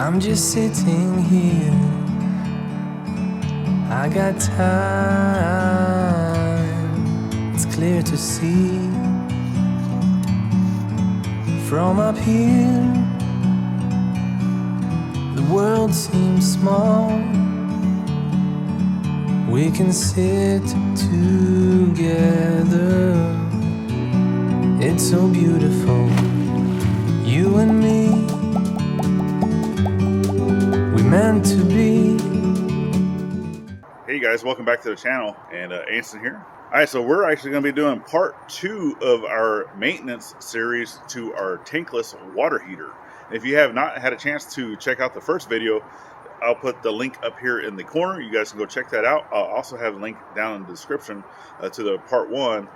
I'm just sitting here, I got time. It's clear to see from up here, the world seems small. We can sit together, it's so beautiful, you and me, we meant to be. Hey guys, welcome back to the channel, and Anson here. Alright, so we're actually going to be doing part 2 of our maintenance series to our tankless water heater. If you have not had a chance to check out the first video, I'll put the link up here in the corner. You guys can go check that out. I'll also have a link down in the description to the part 1.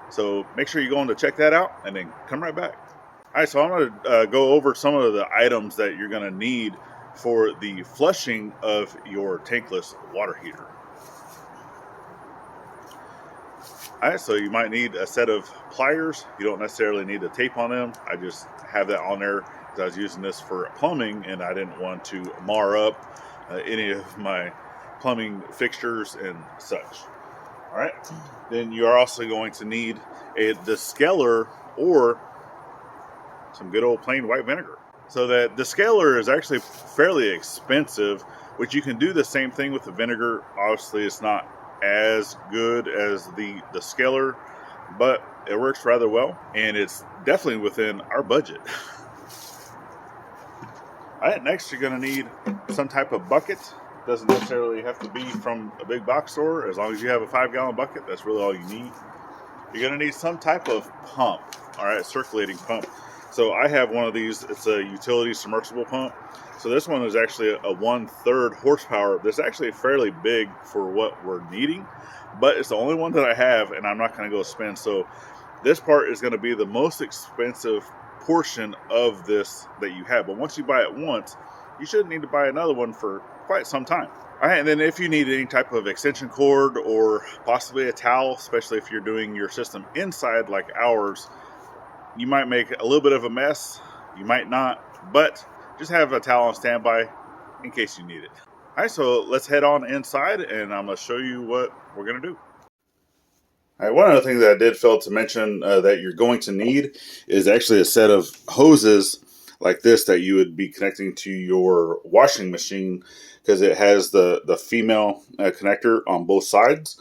So make sure you go on to check that out and then come right back. Alright, so I'm going to go over some of the items that you're going to need for the flushing of your tankless water heater. Alright, so you might need a set of pliers. You don't necessarily need the tape on them. I just have that on there because I was using this for plumbing and I didn't want to mar up any of my plumbing fixtures and such. Alright, then you are also going to need a descaler or some good old plain white vinegar. So that descaler is actually fairly expensive, which you can do the same thing with the vinegar. Obviously it's not as good as the descaler, but it works rather well and it's definitely within our budget. Alright, next you're going to need some type of bucket. Doesn't necessarily have to be from a big box store. As long as you have a 5-gallon bucket, that's really all you need. You're going to need some type of pump. Alright, circulating pump. So I have one of these. It's a utility submersible pump. So this one is actually a 1/3 horsepower. That's actually fairly big for what we're needing, but it's the only one that I have and I'm not going to go spend. So this part is going to be the most expensive portion of this that you have. But once you buy it once, you shouldn't need to buy another one for quite some time. All right, and then if you need any type of extension cord or possibly a towel, especially if you're doing your system inside like ours, you might make a little bit of a mess, you might not, but just have a towel on standby in case you need it. All right, so let's head on inside and I'm going to show you what we're going to do. All right, one other thing that I did fail to mention that you're going to need is actually a set of hoses like this that you would be connecting to your washing machine, because it has the female connector on both sides.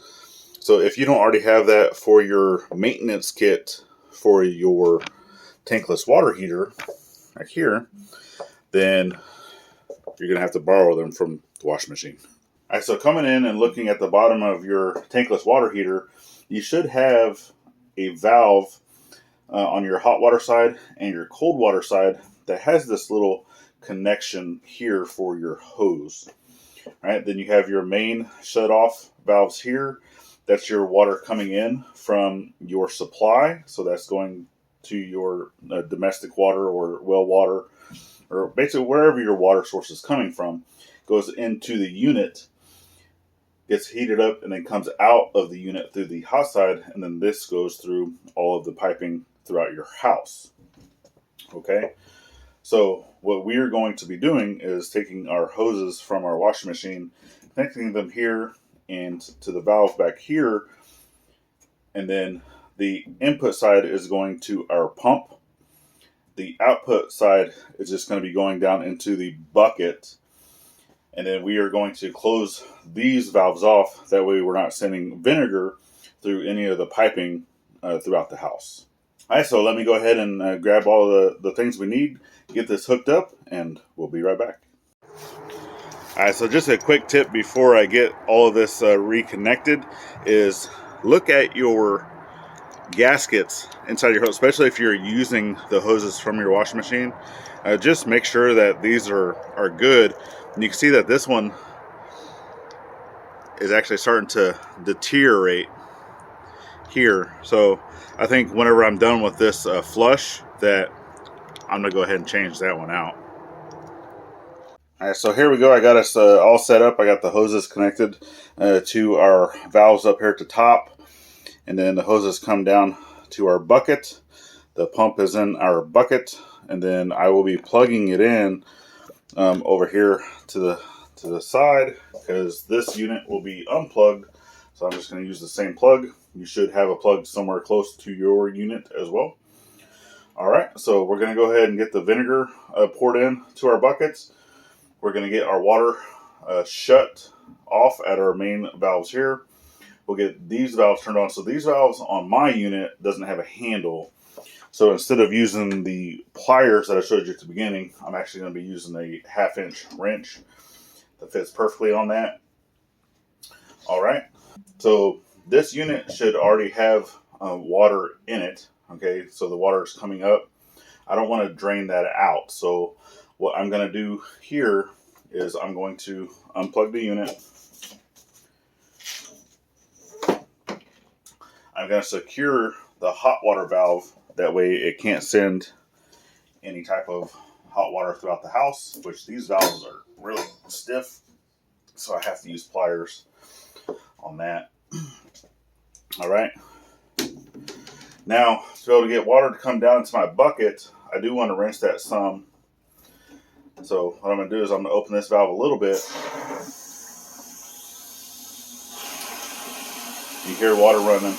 So if you don't already have that for your maintenance kit for your tankless water heater right here, then you're gonna have to borrow them from the washing machine. All right, so coming in and looking at the bottom of your tankless water heater, you should have a valve on your hot water side and your cold water side that has this little connection here for your hose. All right, then you have your main shut off valves here. That's your water coming in from your supply. So that's going to your domestic water or well water, or basically wherever your water source is coming from, goes into the unit, gets heated up, and then comes out of the unit through the hot side. And then this goes through all of the piping throughout your house. Okay. So what we are going to be doing is taking our hoses from our washing machine, connecting them here and to the valve back here, and then the input side is going to our pump. The output side is just going to be going down into the bucket, and then we are going to close these valves off. That way we're not sending vinegar through any of the piping throughout the house. All right, so let me go ahead and grab all the things we need, get this hooked up, and we'll be right back. All right, so just a quick tip before I get all of this reconnected is look at your gaskets inside your hose, especially if you're using the hoses from your washing machine. Just make sure that these are good. And you can see that this one is actually starting to deteriorate here. So I think whenever I'm done with this flush, that I'm gonna go ahead and change that one out. All right, so here we go. I got us all set up. I got the hoses connected to our valves up here at the top, and then the hoses come down to our bucket. The pump is in our bucket, and then I will be plugging it in over here to the side, because this unit will be unplugged. So I'm just going to use the same plug. You should have a plug somewhere close to your unit as well. All right, so we're going to go ahead and get the vinegar poured in to our buckets. We're going to get our water shut off at our main valves here. We'll get these valves turned on. So these valves on my unit doesn't have a handle. So instead of using the pliers that I showed you at the beginning, I'm actually going to be using a 1/2-inch wrench that fits perfectly on that. All right. So this unit should already have water in it. Okay, so the water is coming up. I don't want to drain that out. So what I'm going to do here is I'm going to unplug the unit. I'm going to secure the hot water valve. That way it can't send any type of hot water throughout the house, which these valves are really stiff. So I have to use pliers on that. All right. Now, to be able to get water to come down into my bucket, I do want to rinse that some. So what I'm going to do is I'm going to open this valve a little bit. You hear water running.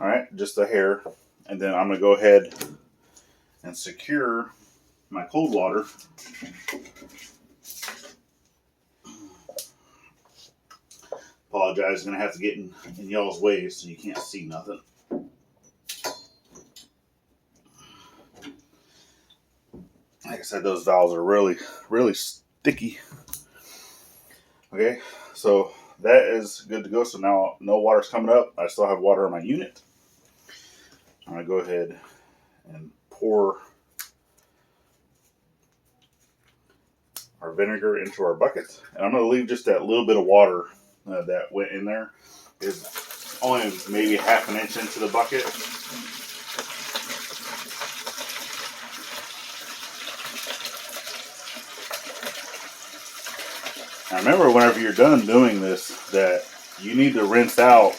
All right, just a hair. And then I'm going to go ahead and secure my cold water. Apologize, I'm going to have to get in y'all's way so you can't see nothing. Like I said, those valves are really, really sticky. Okay, so that is good to go. So now no water's coming up. I still have water in my unit. I'm going to go ahead and pour our vinegar into our bucket. And I'm going to leave just that little bit of water that went in there. Is only maybe 1/2 inch into the bucket. Now remember, whenever you're done doing this, that you need to rinse out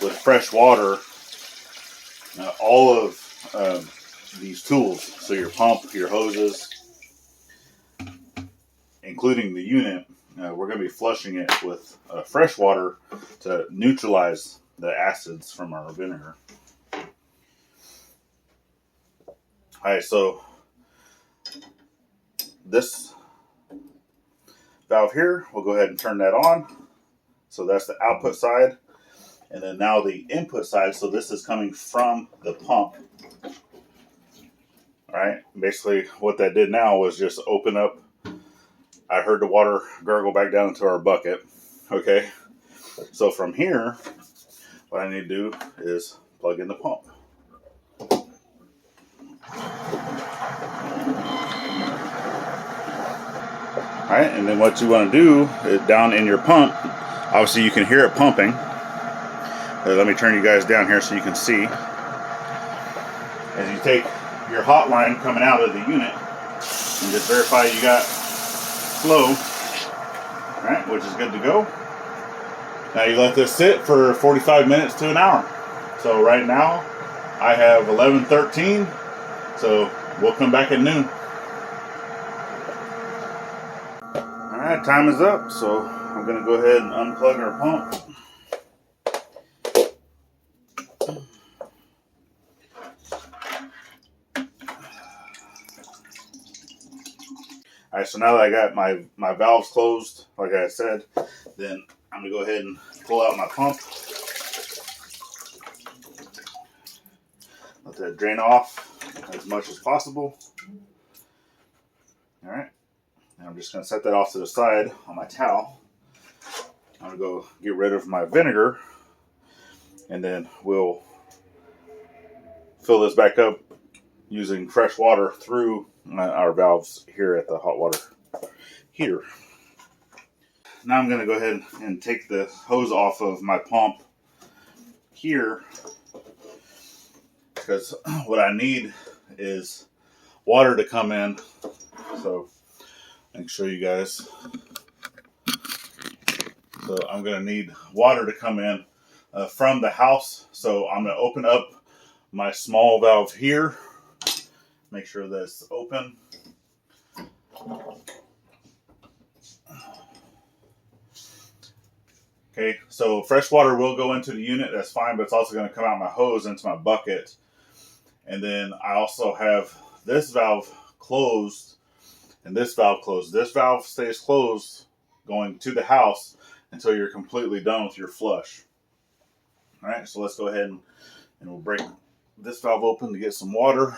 with fresh water all of these tools. So your pump, your hoses, including the unit. We're going to be flushing it with fresh water to neutralize the acids from our vinegar. All right, so this valve here, we'll go ahead and turn that on. So that's the output side. And then now the input side, so this is coming from the pump. All right, basically what that did now was just open up. I heard the water gurgle back down into our bucket. Okay, so from here, what I need to do is plug in the pump. All right, and then what you want to do is down in your pump, obviously you can hear it pumping. Let me turn you guys down here so you can see. As you take your hot line coming out of the unit and just verify you got flow, all right, which is good to go. Now you let this sit for 45 minutes to an hour. So right now I have 11:13, so we'll come back at noon. All right, time is up, so I'm going to go ahead and unplug our pump. All right, so now that I got my valves closed, like I said, then I'm going to go ahead and pull out my pump. Let that drain off as much as possible. All right, and I'm just going to set that off to the side on my towel. I'm going to go get rid of my vinegar, and then we'll fill this back up using fresh water through our valves here at the hot water heater. Now I'm going to go ahead and take the hose off of my pump here, because what I need is water to come in. So I can show you guys. So I'm going to need water to come in from the house. So I'm going to open up my small valve here. Make sure that's open. Okay, so fresh water will go into the unit, that's fine, but it's also going to come out my hose into my bucket. And then I also have this valve closed and this valve closed. This valve stays closed going to the house until you're completely done with your flush. All right, so let's go ahead and we'll break this valve open to get some water.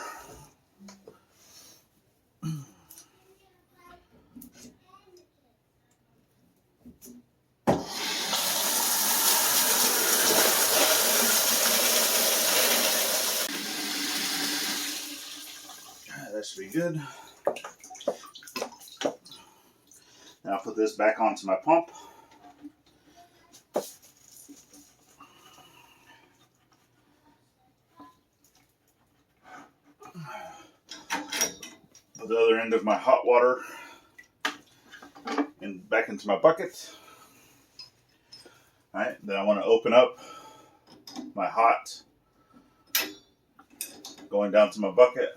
That should be good. Now I'll put this back onto my pump. Put the other end of my hot water and back into my bucket. All right, then I want to open up my hot going down to my bucket.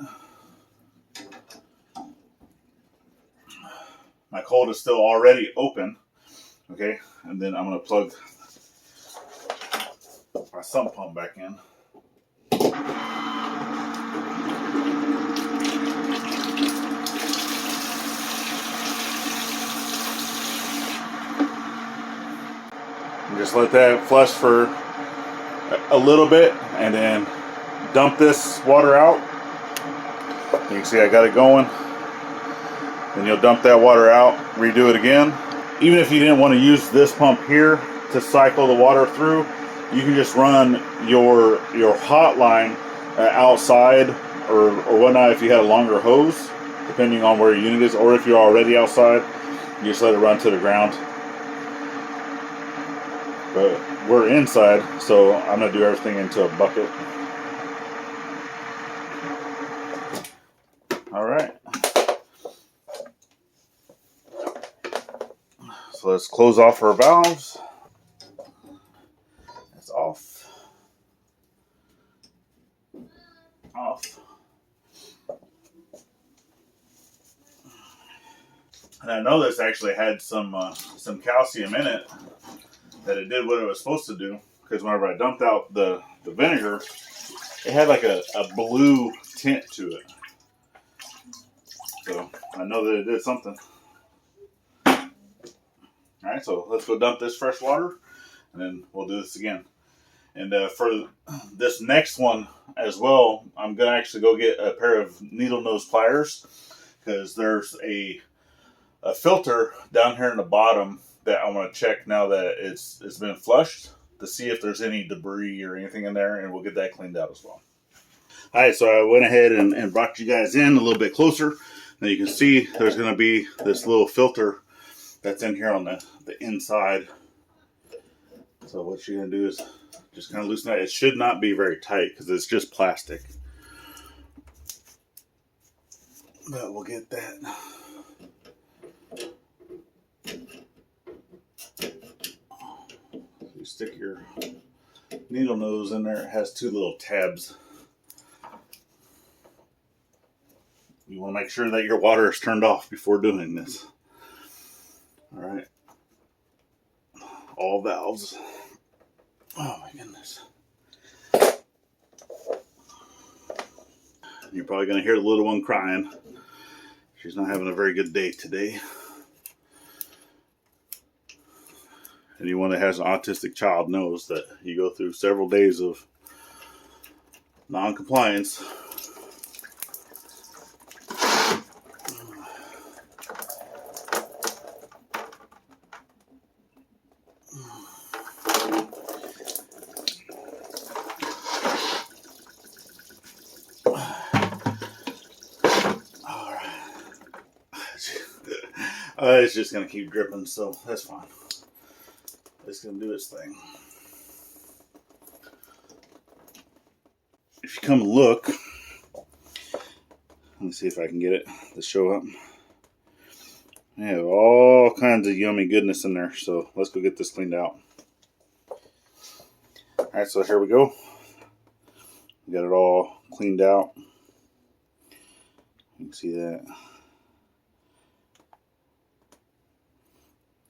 My cold is still already open, okay? And then I'm going to plug my sump pump back in. And just let that flush for a little bit and then dump this water out. You can see I got it going. Then you'll dump that water out, redo it again. Even if you didn't want to use this pump here to cycle the water through, you can just run your hot line outside or whatnot if you had a longer hose, depending on where your unit is, or if you're already outside, you just let it run to the ground. But we're inside, so I'm going to do everything into a bucket. All right. So let's close off our valves. That's off. Off. And I know this actually had some calcium in it, that it did what it was supposed to do, because whenever I dumped out the vinegar, it had like a blue tint to it. So I know that it did something. All right, so let's go dump this fresh water, and then we'll do this again. And for this next one as well, I'm going to actually go get a pair of needle nose pliers, because there's a filter down here in the bottom that I want to check now that it's been flushed, to see if there's any debris or anything in there, and we'll get that cleaned out as well. All right, so I went ahead and brought you guys in a little bit closer. Now you can see there's going to be this little filter that's in here on the inside. So what you're going to do is just kind of loosen that. It should not be very tight because it's just plastic. But we'll get that. You stick your needle nose in there. It has two little tabs. You want to make sure that your water is turned off before doing this. All right. All valves. Oh my goodness. You're probably going to hear the little one crying. She's not having a very good day today. Anyone that has an autistic child knows that you go through several days of non-compliance. It's just going to keep dripping, so that's fine. It's going to do its thing. If you come look, let me see if I can get it to show up. I have all kinds of yummy goodness in there, so let's go get this cleaned out. Alright, so here we go. We got it all cleaned out. You can see that.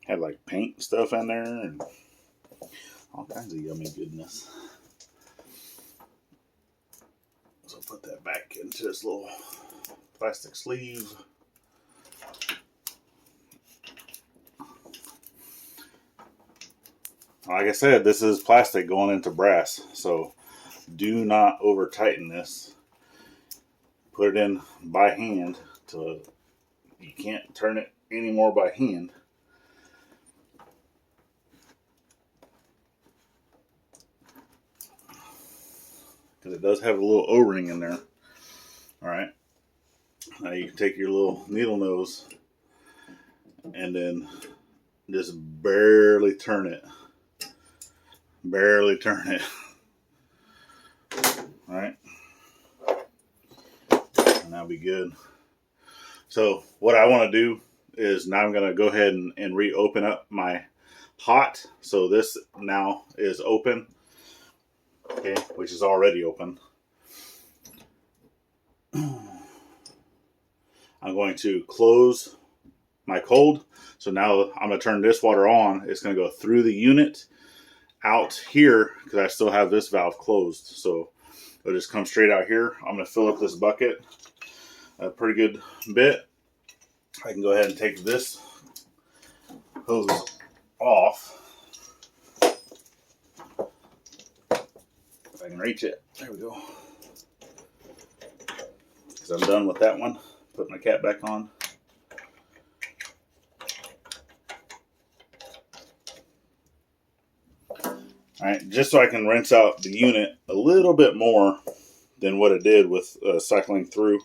Had like paint stuff in there and all kinds of yummy goodness. So I'll put that back into this little plastic sleeve. Like I said, this is plastic going into brass, so do not over tighten this. Put it in by hand till you can't turn it anymore by hand. Because it does have a little O-ring in there. Alright. Now you can take your little needle nose and then just barely turn it. Barely turn it. Alright. And that'll be good. So what I want to do is now I'm going to go ahead and reopen up my hot. So this now is open. Okay, which is already open. I'm going to close my cold. So now I'm going to turn this water on. It's going to go through the unit out here because I still have this valve closed. So it'll just come straight out here. I'm going to fill up this bucket a pretty good bit. I can go ahead and take this hose off. If I can reach it. There we go. Because I'm done with that one. Put my cap back on. Alright, just so I can rinse out the unit a little bit more than what it did with cycling through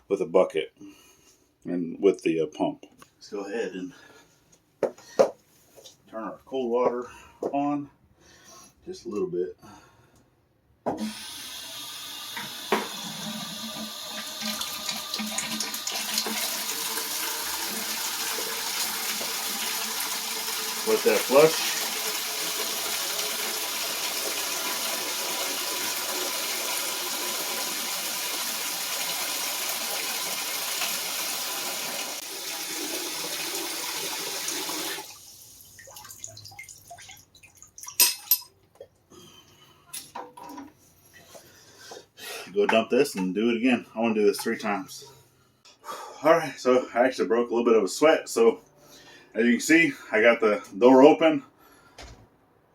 with a bucket and with the pump. Let's go ahead and turn our cold water on just a little bit. Let that flush. Go dump this and do it again. I want to do this 3 times. Alright, so I actually broke a little bit of a sweat. So as you can see, I got the door open.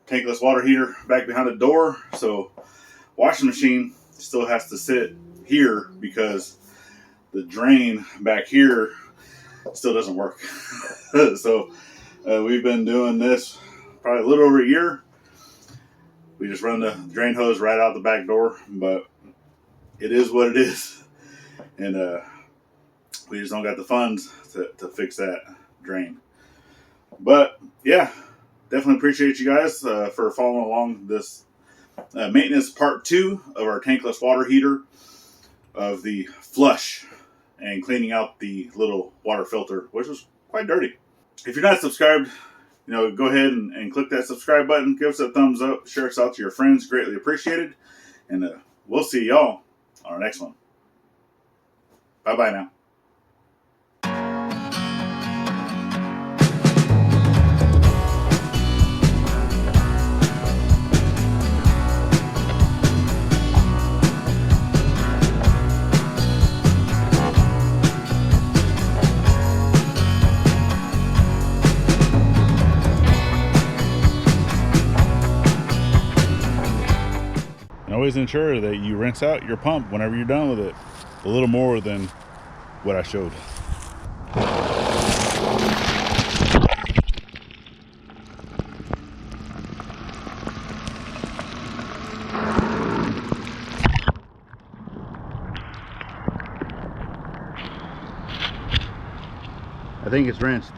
Tankless water heater back behind the door. So washing machine still has to sit here because the drain back here still doesn't work. So we've been doing this probably a little over a year. We just run the drain hose right out the back door, but it is what it is. And we just don't got the funds to fix that drain. But yeah, definitely appreciate you guys for following along this maintenance part 2 of our tankless water heater of the flush and cleaning out the little water filter, which was quite dirty. If you're not subscribed, go ahead and click that subscribe button. Give us a thumbs up. Share us out to your friends. Greatly appreciated. And we'll see y'all on our next one. Bye-bye now. And always ensure that you rinse out your pump whenever you're done with it a little more than what I showed. I think it's rinsed.